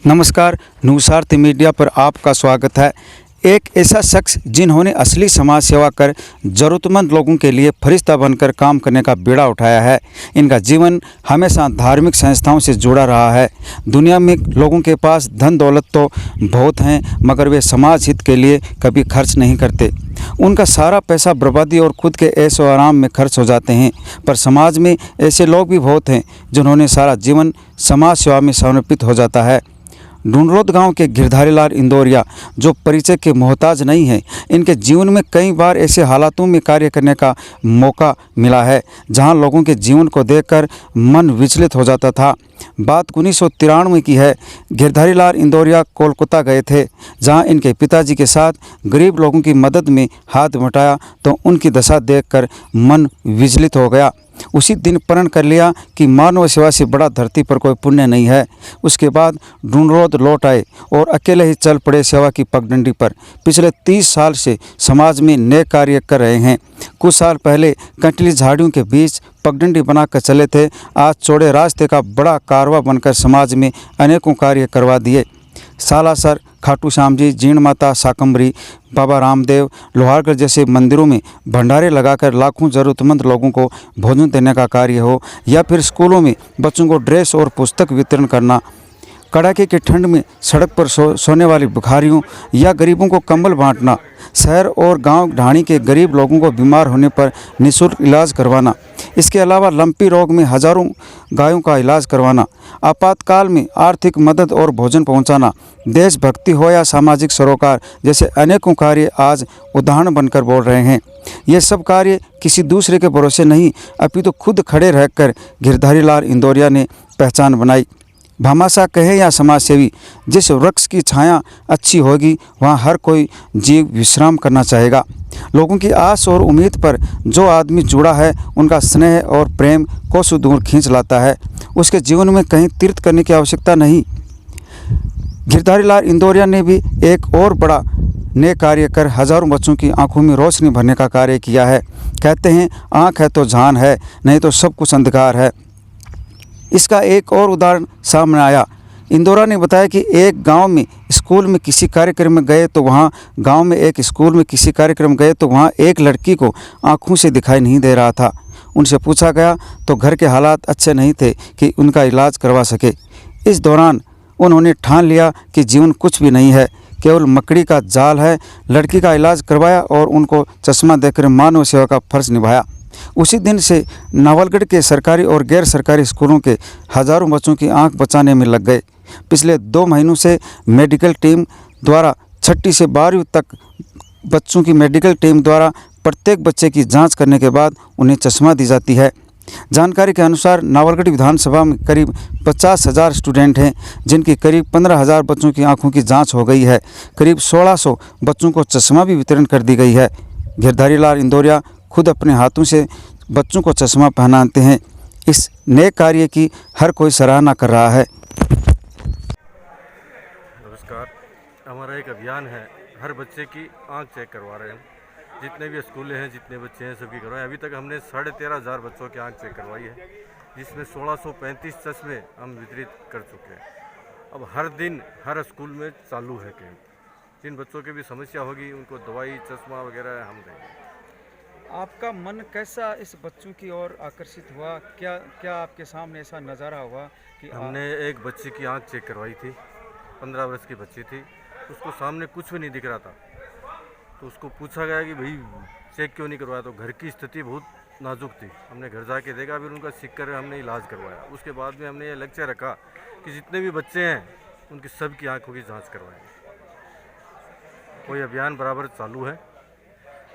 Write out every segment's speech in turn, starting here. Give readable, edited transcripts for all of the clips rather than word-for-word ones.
नमस्कार, न्यूज़ार्थ मीडिया पर आपका स्वागत है। एक ऐसा शख्स जिन्होंने असली समाज सेवा कर ज़रूरतमंद लोगों के लिए फरिश्ता बनकर काम करने का बीड़ा उठाया है। इनका जीवन हमेशा धार्मिक संस्थाओं से जुड़ा रहा है। दुनिया में लोगों के पास धन दौलत तो बहुत हैं, मगर वे समाज हित के लिए कभी खर्च नहीं करते। उनका सारा पैसा बर्बादी और खुद के ऐशो आराम में खर्च हो जाते हैं। पर समाज में ऐसे लोग भी बहुत हैं जिन्होंने सारा जीवन समाज सेवा में समर्पित हो जाता है। ढूंढरोद गांव के गिरधारी लाल इंदौरिया जो परिचय के मोहताज नहीं हैं, इनके जीवन में कई बार ऐसे हालातों में कार्य करने का मौका मिला है जहां लोगों के जीवन को देखकर मन विचलित हो जाता था। बात 1993 की है। गिरधारी लाल इंदौरिया कोलकाता गए थे, जहां इनके पिताजी के साथ गरीब लोगों की मदद में हाथ बटाया तो उनकी दशा देखकर मन विचलित हो गया। उसी दिन प्रण कर लिया कि मानव सेवा से बड़ा धरती पर कोई पुण्य नहीं है। उसके बाद ढूंढरोद लौट आए और अकेले ही चल पड़े सेवा की पगडंडी पर। पिछले 30 साल से समाज में नेक कार्य कर रहे हैं। कुछ साल पहले कंटली झाड़ियों के बीच पगडंडी बनाकर चले थे। आज चौड़े रास्ते का बड़ा कारवा बनकर समाज में अनेकों कार्य करवा दिए। सालासर, खाटू श्याम जी, जीण माता, शाकंभरी, बाबा रामदेव, लोहारगढ़ जैसे मंदिरों में भंडारे लगाकर लाखों ज़रूरतमंद लोगों को भोजन देने का कार्य हो, या फिर स्कूलों में बच्चों को ड्रेस और पुस्तक वितरण करना, कड़ाके की ठंड में सड़क पर सोने वाली भिखारियों या गरीबों को कंबल बांटना, शहर और गांव ढाणी के गरीब लोगों को बीमार होने पर निःशुल्क इलाज करवाना, इसके अलावा लंपी रोग में हजारों गायों का इलाज करवाना, आपातकाल में आर्थिक मदद और भोजन पहुंचाना, देशभक्ति हो या सामाजिक सरोकार जैसे अनेकों कार्य आज उदाहरण बनकर बोल रहे हैं। ये सब कार्य किसी दूसरे के भरोसे नहीं, अपितु खुद खड़े रहकर गिरधारी लाल इंदौरिया ने पहचान बनाई। भामाशाह कहे या समाज सेवी, जिस वृक्ष की छाया अच्छी होगी वहाँ हर कोई जीव विश्राम करना चाहेगा। लोगों की आस और उम्मीद पर जो आदमी जुड़ा है, उनका स्नेह और प्रेम कोसों दूर खींच लाता है। उसके जीवन में कहीं तीर्थ करने की आवश्यकता नहीं। गिरधारी लाल इंदौरिया ने भी एक और बड़ा नेक कार्य कर हजारों बच्चों की आंखों में रोशनी भरने का कार्य किया है। कहते हैं, आँख है तो जान है, नहीं तो सब कुछ अंधकार है। इसका एक और उदाहरण सामने आया। इंदौरा ने बताया कि एक गांव में स्कूल में किसी कार्यक्रम में गए तो वहाँ एक लड़की को आंखों से दिखाई नहीं दे रहा था। उनसे पूछा गया तो घर के हालात अच्छे नहीं थे कि उनका इलाज करवा सके। इस दौरान उन्होंने ठान लिया कि जीवन कुछ भी नहीं है, केवल मकड़ी का जाल है। लड़की का इलाज करवाया और उनको चश्मा देकर मानव सेवा का फर्ज निभाया। उसी दिन से नावलगढ़ के सरकारी और गैर सरकारी स्कूलों के हजारों बच्चों की आंख बचाने में लग गए। पिछले 2 महीनों से मेडिकल टीम द्वारा 6ठी से 12वीं तक बच्चों की मेडिकल टीम द्वारा प्रत्येक बच्चे की जांच करने के बाद उन्हें चश्मा दी जाती है। जानकारी के अनुसार नावलगढ़ विधानसभा में करीब 50,000 स्टूडेंट हैं, जिनकी करीब 15,000 बच्चों की आंखों की जाँच हो गई है। करीब 1600 बच्चों को चश्मा भी वितरण कर दी गई है। गिरधारी लाल इंदौरिया खुद अपने हाथों से बच्चों को चश्मा पहनाते हैं। इस नेक कार्य की हर कोई सराहना कर रहा है। नमस्कार, हमारा एक अभियान है, हर बच्चे की आंख चेक करवा रहे हैं। जितने भी स्कूल हैं, जितने बच्चे हैं, सबकी करवाए। अभी तक हमने 13,500 बच्चों की आंख चेक करवाई है, जिसमें 1635 चश्मे हम वितरित कर चुके हैं। अब हर दिन हर स्कूल में चालू है कैंप। जिन बच्चों की भी समस्या होगी उनको दवाई, चश्मा वगैरह हम देंगे। आपका मन कैसा इस बच्चों की ओर आकर्षित हुआ? क्या आपके सामने ऐसा नज़ारा हुआ कि हमने एक बच्ची की आंख चेक करवाई थी, 15 वर्ष की बच्ची थी। उसको सामने कुछ भी नहीं दिख रहा था, तो उसको पूछा गया कि भाई चेक क्यों नहीं करवाया, तो घर की स्थिति बहुत नाजुक थी। हमने घर जाके देखा, फिर उनका सीख कर हमने इलाज करवाया। उसके बाद में हमने ये लक्ष्य रखा कि जितने भी बच्चे हैं उनकी सबकी आंखों की जाँच करवाएंगे। कोई अभियान बराबर चालू है।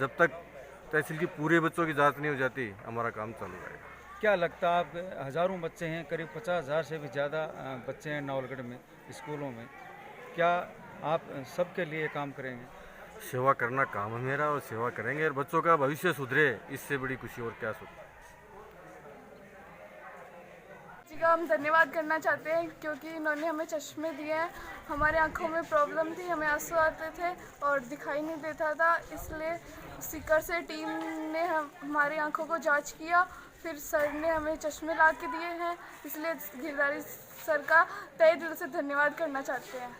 जब तक तहसील की पूरे बच्चों की जांच नहीं हो जाती, हमारा काम चालू रहेगा। क्या लगता है, आप हज़ारों बच्चे हैं, करीब 50,000 से भी ज़्यादा बच्चे हैं नावलगढ़ में स्कूलों में, क्या आप सबके लिए काम करेंगे? सेवा करना काम है मेरा, और सेवा करेंगे, और बच्चों का भविष्य सुधरे, इससे बड़ी खुशी और क्या सुधरे। जी का हम धन्यवाद करना चाहते हैं, क्योंकि इन्होंने हमें चश्मे दिए हैं। हमारे आंखों में प्रॉब्लम थी, हमें आंसू आते थे और दिखाई नहीं देता था, इसलिए सीकर से टीम ने हमारी आंखों को जांच किया फिर सर ने हमें चश्मे ला के दिए हैं, इसलिए गिरधारी सर का तहे दिल से धन्यवाद करना चाहते हैं।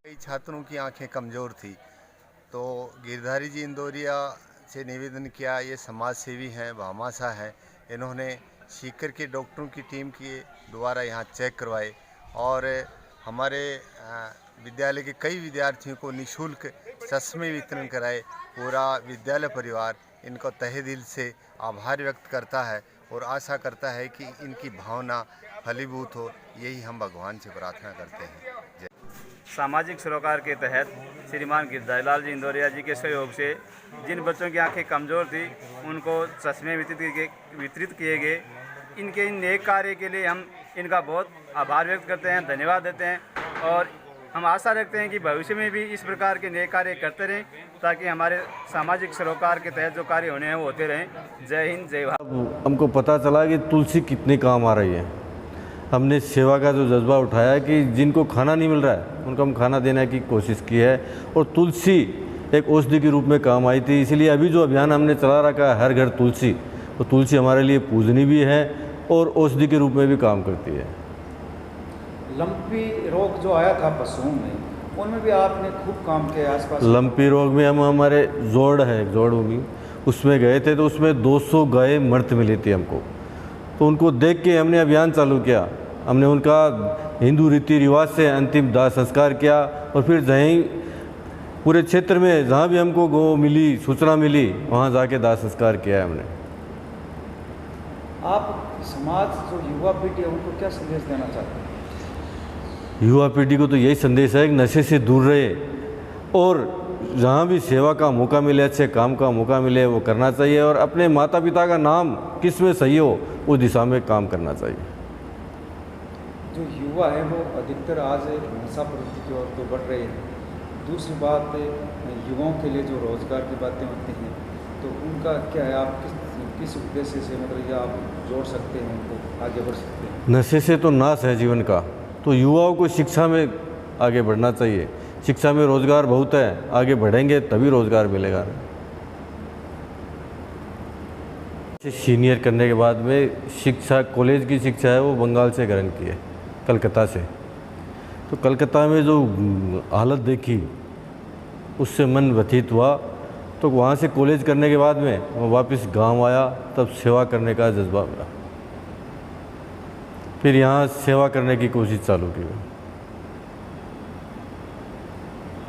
कई छात्रों की आंखें कमज़ोर थी, तो गिरधारी जी इंदौरिया से निवेदन किया। ये समाज सेवी हैं, भामाशाह हैं, इन्होंने सीकर के डॉक्टरों की टीम के द्वारा यहाँ चेक करवाए और हमारे विद्यालय के कई विद्यार्थियों को निःशुल्क चश्मे वितरण कराए। पूरा विद्यालय परिवार इनको तहे दिल से आभार व्यक्त करता है और आशा करता है कि इनकी भावना फलीभूत हो। यही हम भगवान से प्रार्थना करते हैं। जय। सामाजिक सरोकार के तहत श्रीमान गिरधारी लाल जी इंदौरिया जी के सहयोग से जिन बच्चों की आंखें कमज़ोर थी उनको चश्मे वितरित किए गए। इनके इन नेक कार्य के लिए हम इनका बहुत आभार व्यक्त करते हैं, धन्यवाद देते हैं और हम आशा रखते हैं कि भविष्य में भी इस प्रकार के नेक कार्य करते रहें ताकि हमारे सामाजिक सरोकार के तहत जो कार्य होने हैं वो होते रहें। जय हिंद, जय भारत। हमको पता चला कि तुलसी कितनी काम आ रही है। हमने सेवा का जो जज्बा उठाया कि जिनको खाना नहीं मिल रहा है उनको हम खाना देने की कोशिश की है और तुलसी एक औषधि के रूप में काम आई थी। इसलिए अभी जो अभियान हमने चला रखा है हर घर तुलसी, तो तुलसी हमारे लिए पूजनीय भी है और औषधि के रूप में भी काम करती है। लंपी रोग जो आया था पशुओं में, उनमें भी आपने खूब काम किया आसपास। लंपी रोग में हम हमारे जोड़ है जोड़ भूमि उसमें गए थे, तो उसमें 200 गाय मृत मिली थी हमको। तो उनको देख के हमने अभियान चालू किया। हमने उनका हिंदू रीति रिवाज से अंतिम दाह संस्कार किया और फिर जहीं पूरे क्षेत्र में जहाँ भी हमको गौ मिली, सूचना मिली, वहाँ जाके दाह संस्कार किया है हमने। आप समाज जो युवा पीढ़ी है उनको क्या संदेश देना चाहते हैं? युवा पीढ़ी को तो यही संदेश है कि नशे से दूर रहे और जहाँ भी सेवा का मौका मिले, अच्छे काम का मौका मिले वो करना चाहिए और अपने माता पिता का नाम किस में सही हो उस दिशा में काम करना चाहिए। जो युवा है वो अधिकतर आज नशा प्रवृत्ति की ओर तो बढ़ रहे हैं। दूसरी बात, युवाओं के लिए जो रोजगार की बातें होती हैं तो उनका क्या है, आप किस उद्देश्य से मतलब ये आप जोड़ सकते हैं, उनको आगे बढ़ सकते हैं? नशे से तो नाश है जीवन का, तो युवाओं को शिक्षा में आगे बढ़ना चाहिए। शिक्षा में रोजगार बहुत है, आगे बढ़ेंगे तभी रोजगार मिलेगा। सीनियर करने के बाद में शिक्षा, कॉलेज की शिक्षा है वो बंगाल से ग्रहण की है, कलकत्ता से। तो कलकत्ता में जो हालत देखी उससे मन व्यथित हुआ, तो वहाँ से कॉलेज करने के बाद में मैं वापस गांव आया, तब सेवा करने का जज्बा मिला। फिर यहाँ सेवा करने की कोशिश चालू की।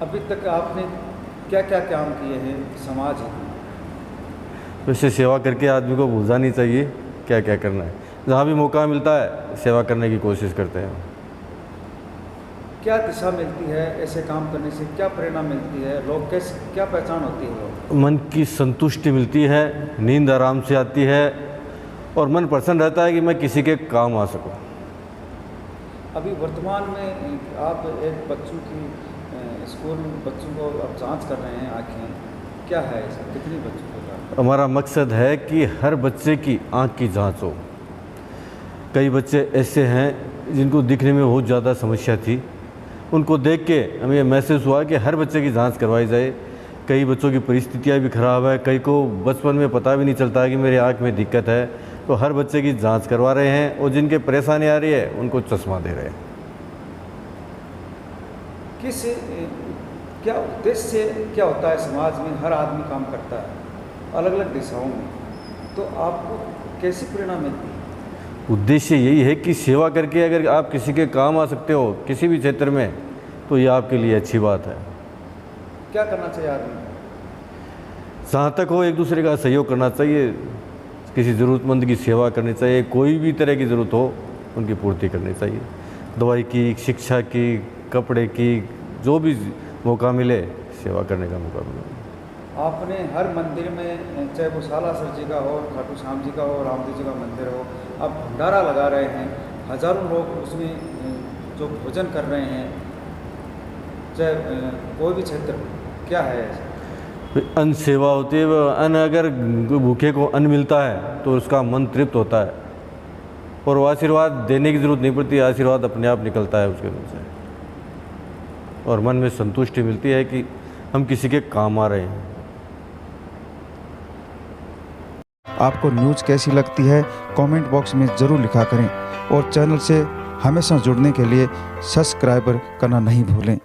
अभी तक आपने क्या क्या काम किए हैं समाज में? वैसे सेवा करके आदमी को भूलना नहीं चाहिए क्या क्या करना है। जहाँ भी मौका मिलता है सेवा करने की कोशिश करते हैं। क्या दिशा मिलती है ऐसे काम करने से, क्या प्रेरणा मिलती है, लोग कैसे, क्या पहचान होती है? मन की संतुष्टि मिलती है, नींद आराम से आती है और मन प्रसन्न रहता है कि मैं किसी के काम आ सकूं। अभी वर्तमान में आप एक बच्चों की स्कूल में बच्चों को अब जांच कर रहे हैं आँखें, क्या है ऐसा, कितनी बच्चों को जांच? हमारा मकसद है कि हर बच्चे की आँख की जांच हो। कई बच्चे ऐसे हैं जिनको दिखने में बहुत ज़्यादा समस्या थी, उनको देख के हमें महसूस हुआ कि हर बच्चे की जांच करवाई जाए। कई बच्चों की परिस्थितियाँ भी ख़राब है, कई को बचपन में पता भी नहीं चलता है कि मेरी आँख में दिक्कत है, तो हर बच्चे की जांच करवा रहे हैं और जिनके परेशानी आ रही है उनको चश्मा दे रहे हैं। किस क्या उद्देश्य से क्या होता है समाज में? हर आदमी काम करता है अलग अलग दिशाओं में, तो आपको कैसी प्रेरणा मिलती है? उद्देश्य यही है कि सेवा करके अगर आप किसी के काम आ सकते हो किसी भी क्षेत्र में, तो ये आपके लिए अच्छी बात है। क्या करना चाहिए आदमी? जहाँ तक हो एक दूसरे का सहयोग करना चाहिए, किसी ज़रूरतमंद की सेवा करनी चाहिए, कोई भी तरह की ज़रूरत हो उनकी पूर्ति करनी चाहिए। दवाई की, शिक्षा की, कपड़े की, जो भी मौका मिले सेवा करने का मौका मिले। आपने हर मंदिर में, चाहे वो सालासर जी का हो, खाटू श्याम जी का हो, रामदेव जी का मंदिर हो, आप भंडारा लगा रहे हैं, हज़ारों लोग उसमें जो भोजन कर रहे हैं, चाहे कोई भी क्षेत्र, क्या है ऐसा? अन्न सेवा होती है। वह अन्न, अगर भूखे को अन्न मिलता है तो उसका मन तृप्त होता है और वो आशीर्वाद देने की ज़रूरत नहीं पड़ती, आशीर्वाद अपने आप निकलता है उसके मुँह से और मन में संतुष्टि मिलती है कि हम किसी के काम आ रहे हैं। आपको न्यूज़ कैसी लगती है कमेंट बॉक्स में ज़रूर लिखा करें और चैनल से हमेशा जुड़ने के लिए सब्सक्राइब करना नहीं भूलें।